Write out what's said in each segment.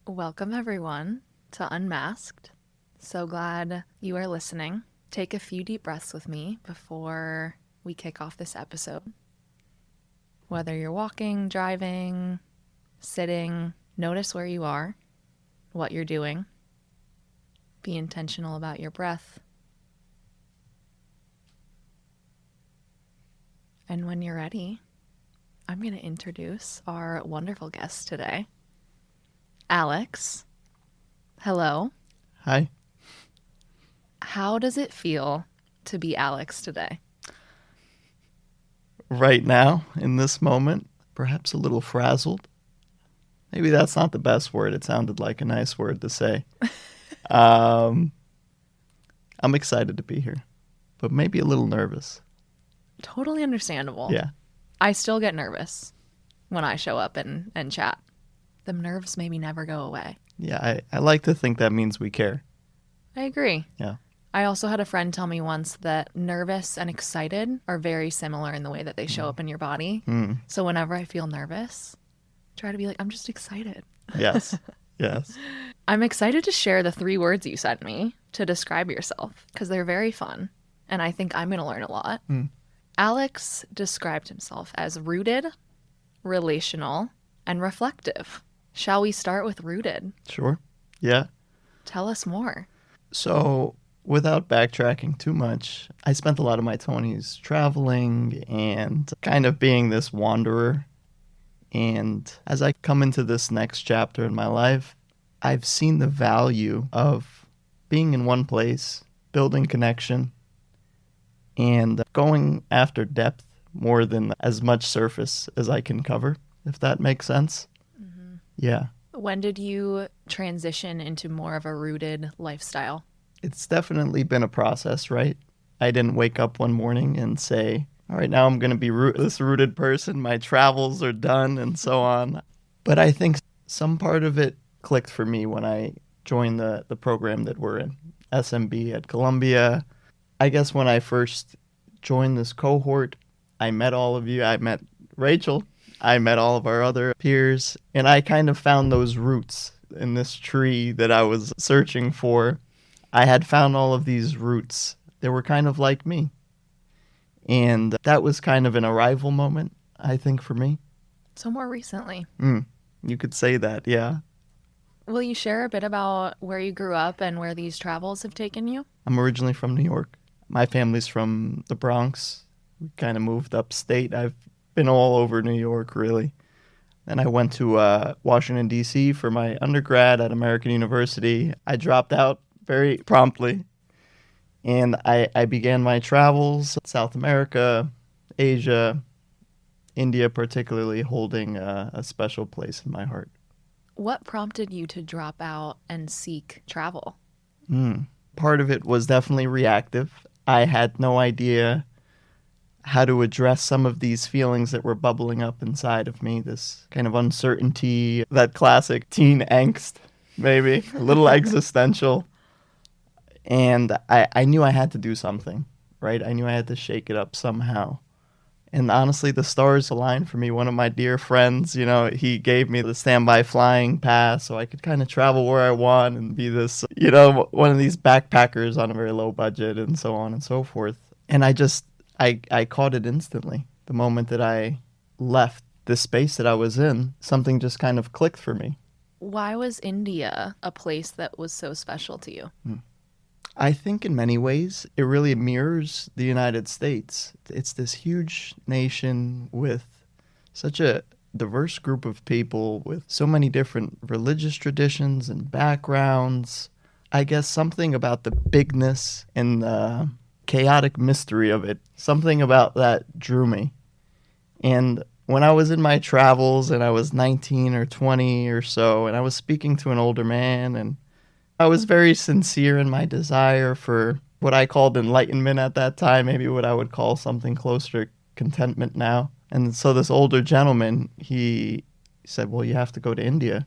Welcome, everyone, to Unmasked. So glad you are listening. Take a few deep breaths with me before we kick off this episode. Whether you're walking, driving, sitting, notice where you are, what you're doing. Be intentional about your breath. And when you're ready, I'm going to introduce our wonderful guest today, Alex. Hello. Hi. How does it feel to be Alex today? Right now, in this moment, perhaps a little frazzled. Maybe that's not the best word. It sounded like a nice word to say. I'm excited to be here, but maybe a little nervous. Totally understandable. Yeah. I still get nervous when I show up and chat. The nerves maybe never go away. Yeah, I like to think that means we care. I agree. Yeah. I also had a friend tell me once that nervous and excited are very similar in the way that they show up in your body. So whenever I feel nervous, try to be like, I'm just excited. Yes. Yes. I'm excited to share the 3 words you sent me to describe yourself because they're very fun. And I think I'm going to learn a lot. Alex described himself as rooted, relational, and reflective. Shall we start with rooted? Sure. Yeah. Tell us more. So, without backtracking too much, I spent a lot of my 20s traveling and kind of being this wanderer. And as I come into this next chapter in my life, I've seen the value of being in one place, building connection, and going after depth more than as much surface as I can cover, if that makes sense. Yeah. When did you transition into more of a rooted lifestyle? It's definitely been a process, right? I didn't wake up one morning and say, all right, now I'm going to be this rooted person. My travels are done and so on. But I think some part of it clicked for me when I joined the program that we're in, SMB at Columbia. I guess when I first joined this cohort, I met all of you. I met Rachel. I met all of our other peers. And I kind of found those roots in this tree that I was searching for. I had found all of these roots. They were kind of like me. And that was kind of an arrival moment, I think, for me. So more recently. You could say that, yeah. Will you share a bit about where you grew up and where these travels have taken you? I'm originally from New York. My family's from the Bronx. We kind of moved upstate. I've been all over New York, really. Then I went to Washington, D.C. for my undergrad at American University. I dropped out very promptly. And I began my travels, South America, Asia, India particularly holding a special place in my heart. What prompted you to drop out and seek travel? Part of it was definitely reactive. I had no idea how to address some of these feelings that were bubbling up inside of me, this kind of uncertainty, that classic teen angst, maybe, a little existential. And I knew I had to do something, right? I knew I had to shake it up somehow. And honestly, the stars aligned for me. One of my dear friends, he gave me the standby flying pass so I could kind of travel where I want and be this, one of these backpackers on a very low budget and so on and so forth. And I caught it instantly. The moment that I left the space that I was in, something just kind of clicked for me. Why was India a place that was so special to you? I think in many ways it really mirrors the United States. It's this huge nation with such a diverse group of people with so many different religious traditions and backgrounds. I guess something about the bigness and the chaotic mystery of it, something about that drew me. And when I was in my travels and I was 19 or 20 or so, and I was speaking to an older man, and I was very sincere in my desire for what I called enlightenment at that time, maybe what I would call something closer to contentment now. And so this older gentleman, he said, well, you have to go to India.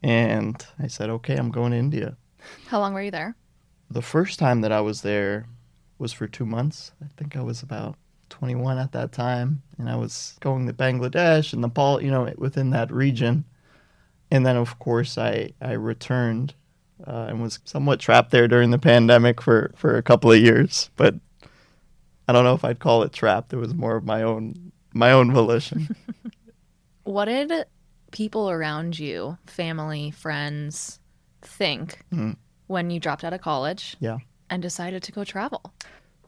And I said, okay, I'm going to India. How long were you there? The first time that I was there was for 2 months. I think I was about 21 at that time. And I was going to Bangladesh and Nepal, within that region. And then, of course, I returned and was somewhat trapped there during the pandemic for a couple of years. But I don't know if I'd call it trapped. It was more of my own volition. What did people around you, family, friends, think when you dropped out of college Yeah. and decided to go travel?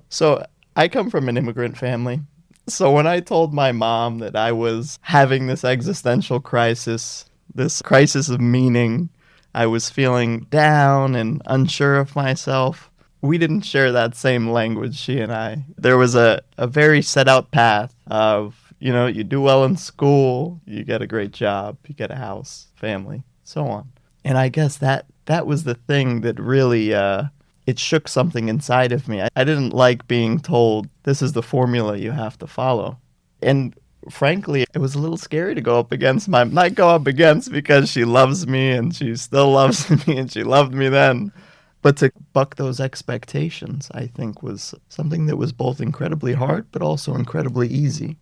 So I come from an immigrant family. So when I told my mom that I was having this existential crisis, this crisis of meaning, I was feeling down and unsure of myself, we didn't share that same language, she and I. There was a very set out path of, you do well in school, you get a great job, you get a house, family, so on. And I guess that was the thing that really, it shook something inside of me. I didn't like being told, this is the formula you have to follow. And frankly, it was a little scary to go up against not go up against because she loves me and she still loves me and she loved me then. But to buck those expectations, I think, was something that was both incredibly hard, but also incredibly easy.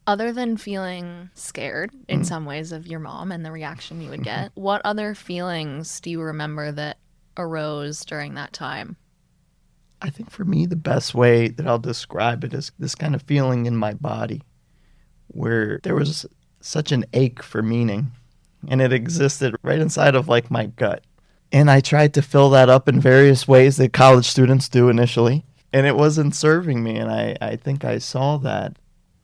Other than feeling scared in some ways of your mom and the reaction you would get, what other feelings do you remember that arose during that time? I think for me, the best way that I'll describe it is this kind of feeling in my body where there was such an ache for meaning, and it existed right inside of like my gut. And I tried to fill that up in various ways that college students do initially, and it wasn't serving me, and I think I saw that.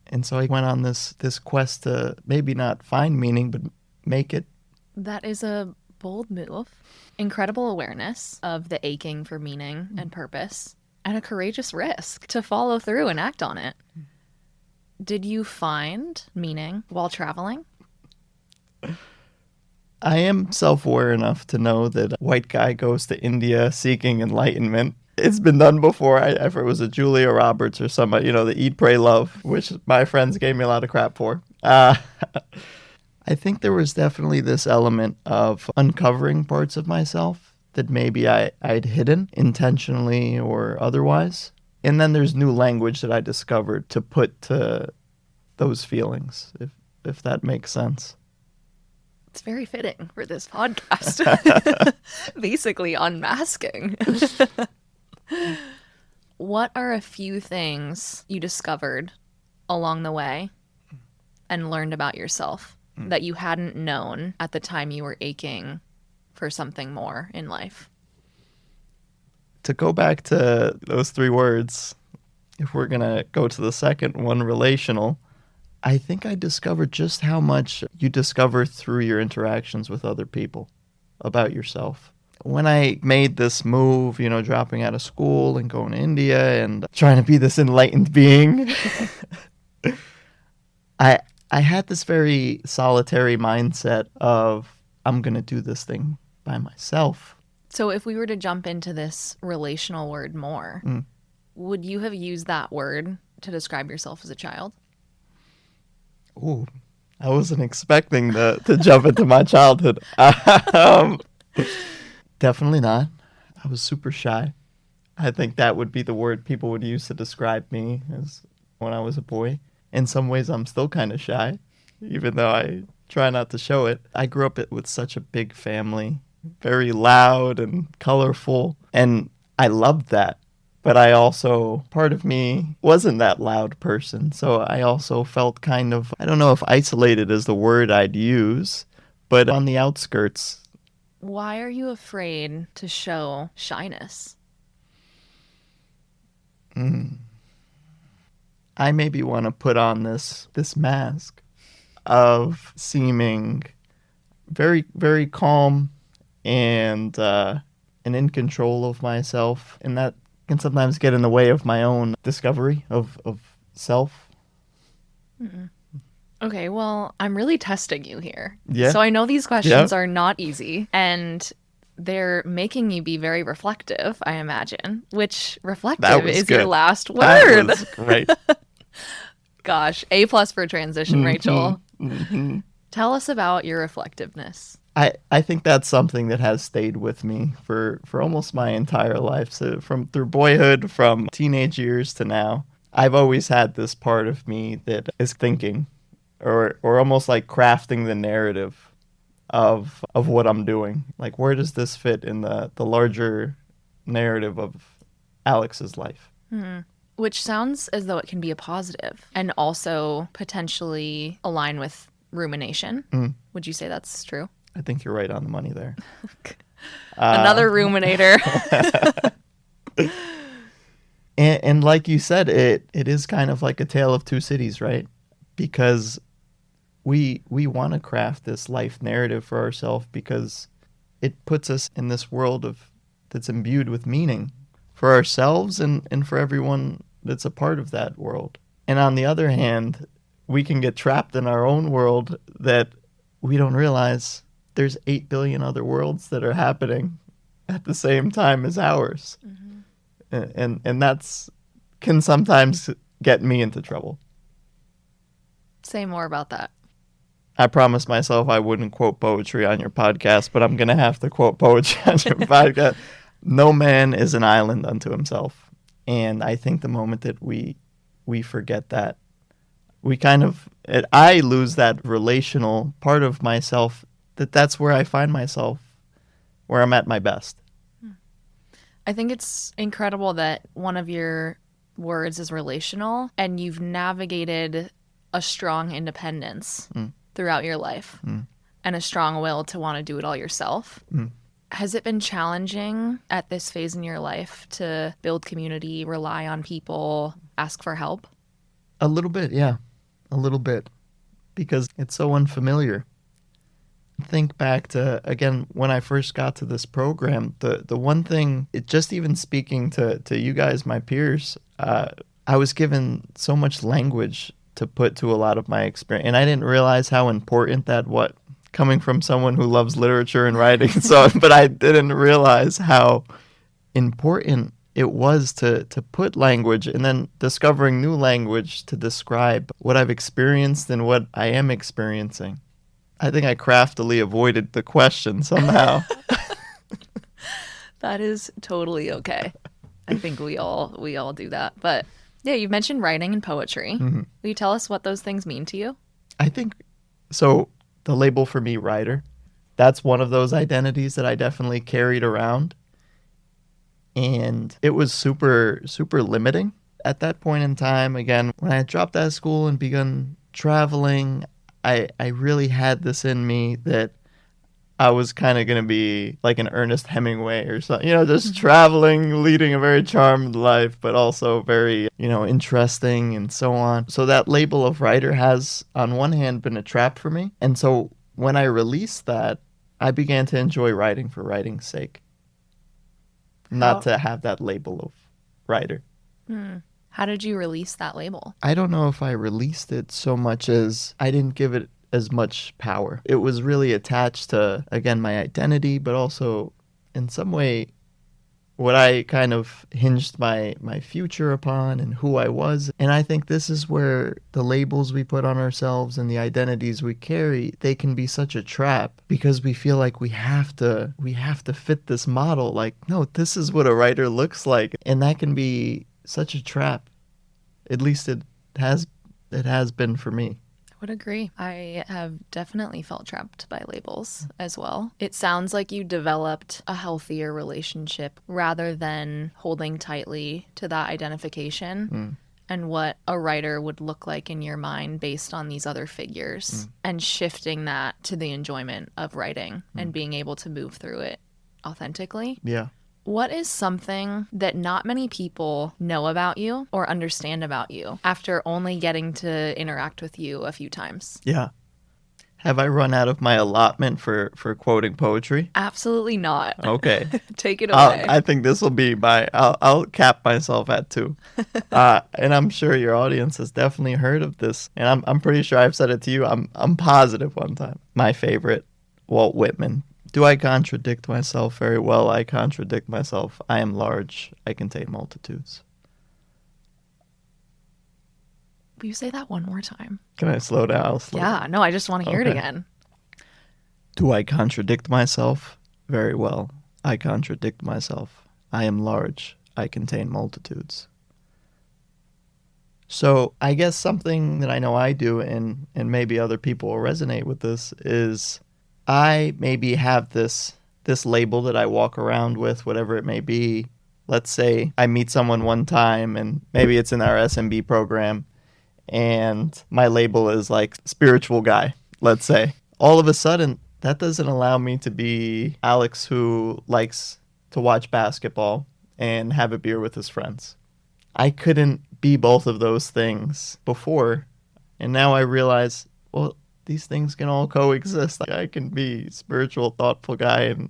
And so I went on this quest to maybe not find meaning, but make it. That is a bold move. Incredible awareness of the aching for meaning and purpose, and a courageous risk to follow through and act on it. Did you find meaning while traveling? I am self-aware enough to know that a white guy goes to India seeking enlightenment. It's been done before. If it was a Julia Roberts or somebody, the Eat, Pray, Love, which my friends gave me a lot of crap for. I think there was definitely this element of uncovering parts of myself that maybe I'd hidden intentionally or otherwise. And then there's new language that I discovered to put to those feelings, if that makes sense. It's very fitting for this podcast. Basically unmasking. What are a few things you discovered along the way and learned about yourself that you hadn't known at the time you were aching for something more in life? To go back to those three words, if we're going to go to the second one, relational, I think I discovered just how much you discover through your interactions with other people about yourself. When I made this move, dropping out of school and going to India and trying to be this enlightened being, I had this very solitary mindset of, I'm going to do this thing by myself. So if we were to jump into this relational word more, would you have used that word to describe yourself as a child? Ooh, I wasn't expecting to jump into my childhood. Definitely not. I was super shy. I think that would be the word people would use to describe me as when I was a boy. In some ways, I'm still kind of shy, even though I try not to show it. I grew up with such a big family, very loud and colorful, and I loved that. But I also, part of me wasn't that loud person. So I also felt kind of, I don't know if isolated is the word I'd use, but on the outskirts. Why are you afraid to show shyness? I maybe want to put on this mask of seeming very, very calm and in control of myself. And that can sometimes get in the way of my own discovery of self. Okay, well, I'm really testing you here. Yeah. So I know these questions are not easy, and they're making you be very reflective, I imagine, which reflective is good. your last word. That was great. Gosh, A+ for transition, Rachel. Tell us about your reflectiveness. I think that's something that has stayed with me for almost my entire life. So through boyhood, from teenage years to now, I've always had this part of me that is thinking or almost like crafting the narrative of what I'm doing. Like, where does this fit in the larger narrative of Alex's life? Which sounds as though it can be a positive and also potentially align with rumination. Would you say that's true? I think you're right on the money there. Another ruminator. And like you said, it is kind of like a tale of two cities, right? Because we want to craft this life narrative for ourselves because it puts us in this world that's imbued with meaning for ourselves and for everyone that's a part of that world. And on the other hand, we can get trapped in our own world that we don't realize there's 8 billion other worlds that are happening at the same time as ours. And that's can sometimes get me into trouble. Say more about that. I promised myself I wouldn't quote poetry on your podcast, but I'm going to have to quote poetry on your podcast. No man is an island unto himself. And I think the moment that we forget that, I lose that relational part of myself, that's where I find myself, where I'm at my best. I think it's incredible that one of your words is relational and you've navigated a strong independence throughout your life and a strong will to want to do it all yourself. Has it been challenging at this phase in your life to build community, rely on people, ask for help? A little bit, yeah. A little bit. Because it's so unfamiliar. Think back to, again, when I first got to this program, the one thing, just even speaking to you guys, my peers, I was given so much language to put to a lot of my experience. And I didn't realize how important that was, coming from someone who loves literature and writing. But I didn't realize how important it was to put language and then discovering new language to describe what I've experienced and what I am experiencing. I think I craftily avoided the question somehow. That is totally okay. I think we all do that. But yeah, you've mentioned writing and poetry. Will you tell us what those things mean to you? I think so. The label for me, writer, that's one of those identities that I definitely carried around. And it was super, super limiting at that point in time. Again, when I had dropped out of school and begun traveling, I really had this in me that I was kind of going to be like an Ernest Hemingway or something, just traveling, leading a very charmed life, but also very, interesting and so on. So that label of writer has, on one hand, been a trap for me. And so when I released that, I began to enjoy writing for writing's sake, not to have that label of writer. How did you release that label? I don't know if I released it so much as I didn't give it as much power. It was really attached to, again, my identity, but also in some way what I kind of hinged my future upon and who I was. And I think this is where the labels we put on ourselves and the identities we carry, they can be such a trap because we feel like we have to fit this model. Like, no, this is what a writer looks like. And that can be such a trap. At least it has been for me. I would agree. I have definitely felt trapped by labels as well. It sounds like you developed a healthier relationship rather than holding tightly to that identification and what a writer would look like in your mind based on these other figures and shifting that to the enjoyment of writing and being able to move through it authentically. Yeah. What is something that not many people know about you or understand about you after only getting to interact with you a few times? Yeah. Have I run out of my allotment for quoting poetry? Absolutely not. Okay. Take it away. I think this will be I'll cap myself at 2. And I'm sure your audience has definitely heard of this. And I'm pretty sure I've said it to you. I'm positive one time. My favorite, Walt Whitman. Do I contradict myself? Very well, I contradict myself. I am large. I contain multitudes. Will you say that one more time? Can I slow down? I'll slow down. Yeah, no, I just want to hear it again. Do I contradict myself? Very well, I contradict myself. I am large. I contain multitudes. So I guess something that I know I do, and maybe other people will resonate with this, is I maybe have this label that I walk around with, whatever it may be. Let's say I meet someone one time and maybe it's in our SMB program and my label is like spiritual guy, let's say. All of a sudden, that doesn't allow me to be Alex who likes to watch basketball and have a beer with his friends. I couldn't be both of those things before. And now I realize, well, these things can all coexist. Like, I can be spiritual, thoughtful guy and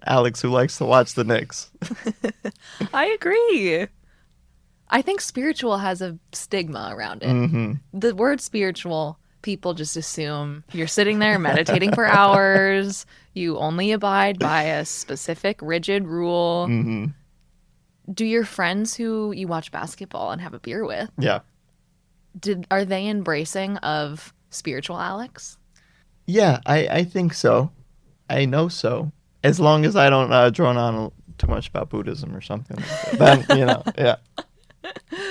Alex who likes to watch the Knicks. I agree. I think spiritual has a stigma around it. Mm-hmm. The word spiritual, people just assume you're sitting there meditating for hours. You only abide by a specific rigid rule. Mm-hmm. Do your friends who you watch basketball and have a beer with, Yeah. are they embracing of spiritual Alex? Yeah, I think so. I know so. As long as I don't drone on too much about Buddhism or something like that. Then, yeah.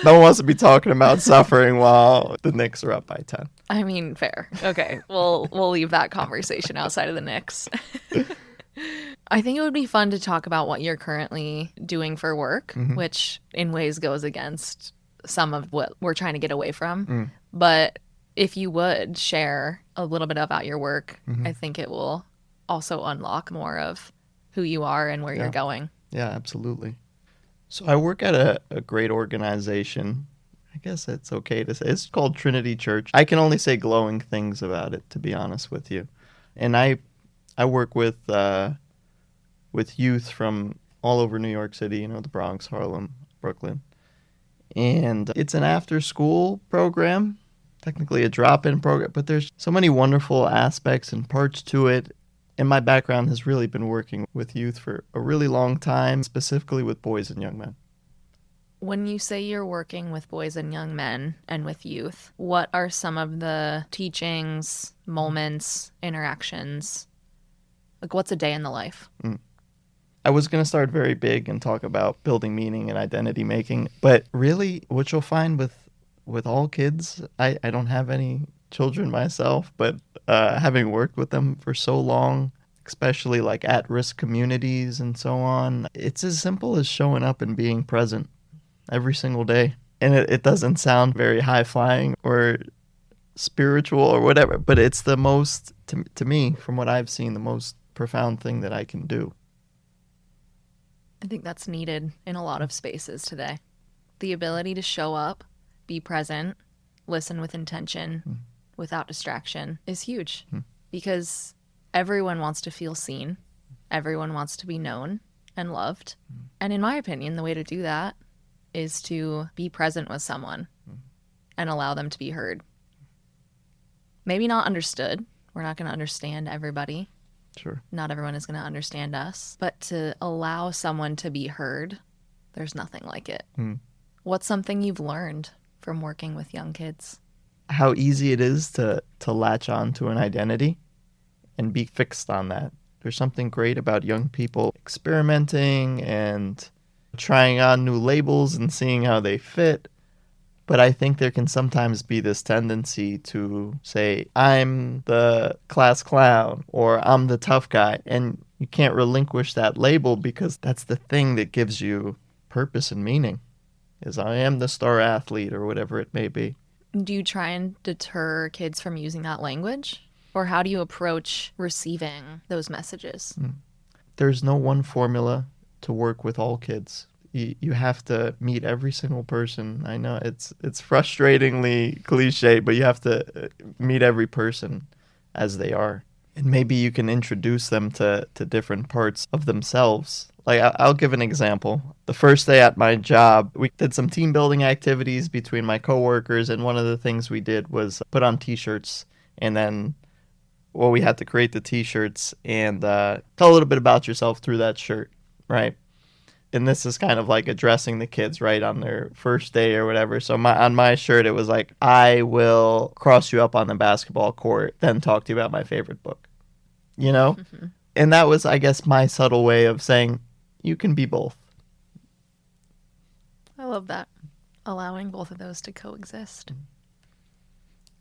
No one wants to be talking about suffering while the Knicks are up by 10. I mean, fair. Okay, we'll leave that conversation outside of the Knicks. I think it would be fun to talk about what you're currently doing for work, Mm-hmm. which in ways goes against some of what we're trying to get away from. Mm. But if you would share a little bit about your work, Mm-hmm. I think it will also unlock more of who you are and where you're going. Yeah, absolutely. So I work at a great organization. I guess it's okay to say. It's called Trinity Church. I can only say glowing things about it, to be honest with you. And I work with youth from all over New York City, the Bronx, Harlem, Brooklyn. And it's an after-school program, technically a drop-in program, but there's so many wonderful aspects and parts to it. And my background has really been working with youth for a really long time, specifically with boys and young men. When you say you're working with boys and young men and with youth, what are some of the teachings, moments, interactions? Like, what's a day in the life? I was going to start very big and talk about building meaning and identity making, but really what you'll find with all kids, I don't have any children myself, but having worked with them for so long, especially like at-risk communities and so on, it's as simple as showing up and being present every single day. And it doesn't sound very high-flying or spiritual or whatever, but it's the most, to me, from what I've seen, the most profound thing that I can do. I think that's needed in a lot of spaces today. The ability to show up, be present, listen with intention, without distraction is huge because everyone wants to feel seen. Everyone wants to be known and loved. And in my opinion, the way to do that is to be present with someone and allow them to be heard. Maybe not understood. We're not going to understand everybody. Sure. Not everyone is going to understand us. But to allow someone to be heard, there's nothing like it. What's something you've learned from working with young kids? How easy it is to latch on to an identity and be fixed on that. There's something great about young people experimenting and trying on new labels and seeing how they fit. But I think there can sometimes be this tendency to say, I'm the class clown or I'm the tough guy. And you can't relinquish that label because that's the thing that gives you purpose and meaning, is I am the star athlete or whatever it may be. Do you try and deter kids from using that language? Or how do you approach receiving those messages? There's no one formula to work with all kids. You have to meet every single person. I know it's frustratingly cliche, but you have to meet every person as they are. And maybe you can introduce them to different parts of themselves. Like, I'll give an example. The first day at my job, we did some team building activities between my coworkers, and one of the things we did was put on T-shirts, and then, well, we had to create the T-shirts and tell a little bit about yourself through that shirt, right? And this is kind of like addressing the kids, right, on their first day or whatever. So on my shirt, it was like, I will cross you up on the basketball court, then talk to you about my favorite book, Mm-hmm. And that was, I guess, my subtle way of saying, you can be both. I love that. Allowing both of those to coexist.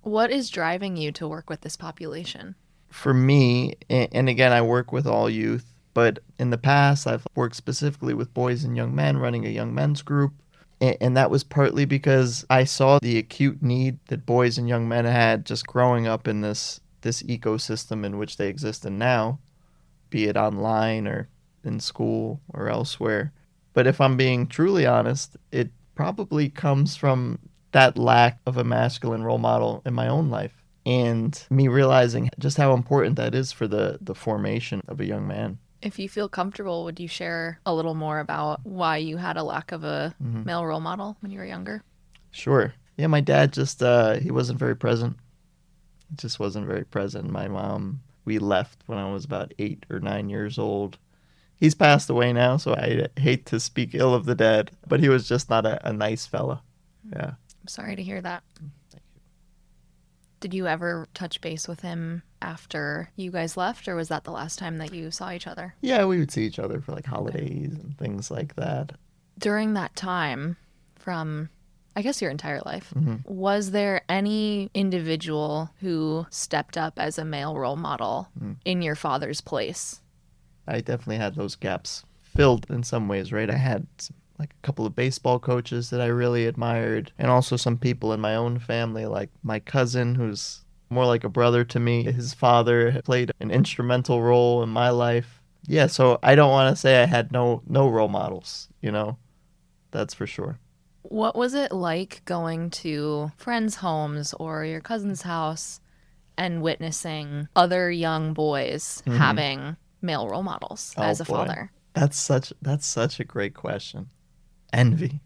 What is driving you to work with this population? for me, and again, I work with all youth, but in the past, I've worked specifically with boys and young men, running a young men's group. And that was partly because I saw the acute need that boys and young men had just growing up in this ecosystem in which they exist in now, be it online or in school or elsewhere. But if I'm being truly honest, it probably comes from that lack of a masculine role model in my own life and me realizing just how important that is for the formation of a young man. If you feel comfortable, would you share a little more about why you had a lack of a male role model when you were younger? Sure. Yeah, my dad just, he wasn't very present. He just wasn't very present. My mom, we left when I was about 8 or 9 years old. He's passed away now, so I hate to speak ill of the dead, but he was just not a nice fella. Yeah. I'm sorry to hear that. Thank you. Did you ever touch base with him after you guys left, or was that the last time that you saw each other? Yeah, we would see each other for like holidays and things like that. During that time, from I guess your entire life, was there any individual who stepped up as a male role model in your father's place? I definitely had those gaps filled in some ways, right? I had like a couple of baseball coaches that I really admired, and also some people in my own family, like my cousin, who's more like a brother to me. His father had played an instrumental role in my life. Yeah, so I don't want to say I had no role models, that's for sure. What was it like going to friends' homes or your cousin's house and witnessing other young boys having male role models as a father? That's such a great question. Envy.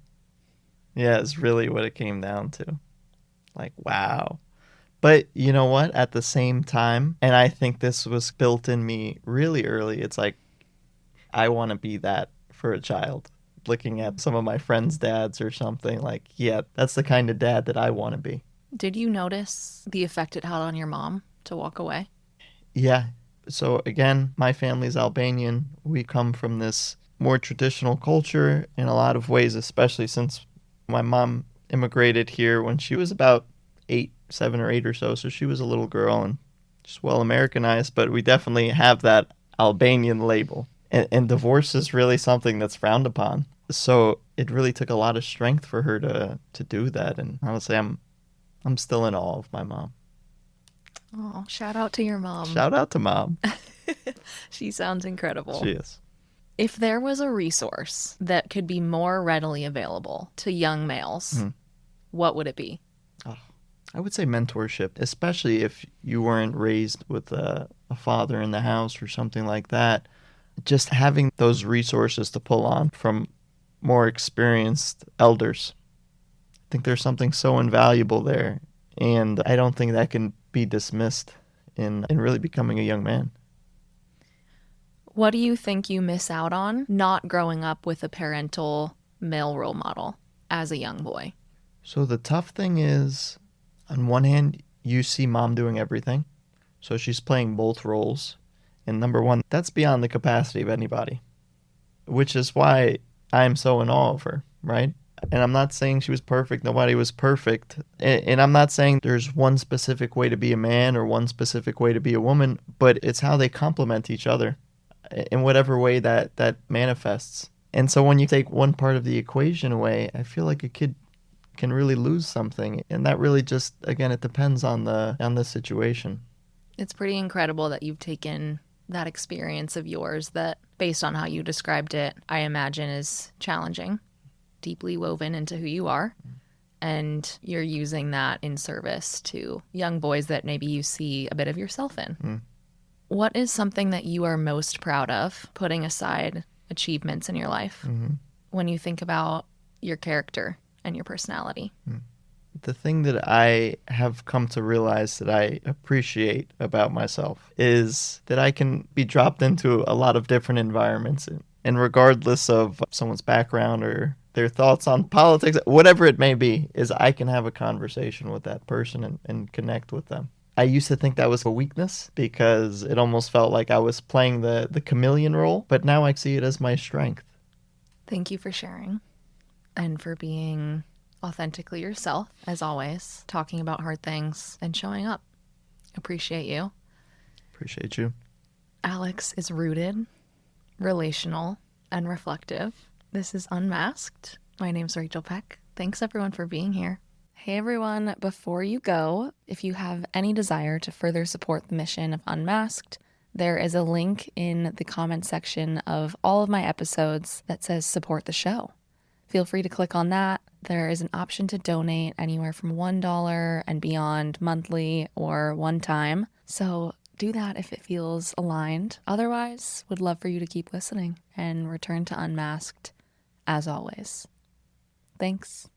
Yeah, it's really what it came down to. Like, wow. But you know what? At the same time, and I think this was built in me really early, it's like, I want to be that for a child. Looking at some of my friends' dads or something, like, yeah, that's the kind of dad that I want to be. Did you notice the effect it had on your mom to walk away? Yeah. So again, my family's Albanian. We come from this more traditional culture in a lot of ways, especially since my mom immigrated here when she was about 7 or 8 or so. So she was a little girl and just well Americanized, but we definitely have that Albanian label. And divorce is really something that's frowned upon. So it really took a lot of strength for her to do that. And honestly, I'm still in awe of my mom. Oh, shout out to your mom. Shout out to Mom. She sounds incredible. She is. If there was a resource that could be more readily available to young males, what would it be? I would say mentorship, especially if you weren't raised with a father in the house or something like that. Just having those resources to pull on from more experienced elders. I think there's something so invaluable there, and I don't think that can be dismissed in really becoming a young man. What do you think you miss out on not growing up with a parental male role model as a young boy? So the tough thing is, on one hand, you see Mom doing everything. So she's playing both roles. And number one, that's beyond the capacity of anybody, which is why I'm so in awe of her, right? And I'm not saying she was perfect. Nobody was perfect. And I'm not saying there's one specific way to be a man or one specific way to be a woman, but it's how they complement each other in whatever way that manifests. And so when you take one part of the equation away, I feel like a kid can really lose something. And that really just, again, it depends on the situation. It's pretty incredible that you've taken that experience of yours that, based on how you described it, I imagine is challenging, deeply woven into who you are, and you're using that in service to young boys that maybe you see a bit of yourself in. What is something that you are most proud of, putting aside achievements in your life, when you think about your character and your personality? The thing that I have come to realize that I appreciate about myself is that I can be dropped into a lot of different environments. And regardless of someone's background or their thoughts on politics, whatever it may be, is I can have a conversation with that person and connect with them. I used to think that was a weakness because it almost felt like I was playing the chameleon role, but now I see it as my strength. Thank you for sharing and for being authentically yourself, as always, talking about hard things and showing up. Appreciate you. Appreciate you. Alex is rooted, relational, and reflective. This is Unmasked. My name's Rachel Peck. Thanks everyone for being here. Hey everyone, before you go, if you have any desire to further support the mission of Unmasked, there is a link in the comment section of all of my episodes that says support the show. Feel free to click on that. There is an option to donate anywhere from $1 and beyond monthly or one time. So do that if it feels aligned. Otherwise, would love for you to keep listening and return to Unmasked as always. Thanks.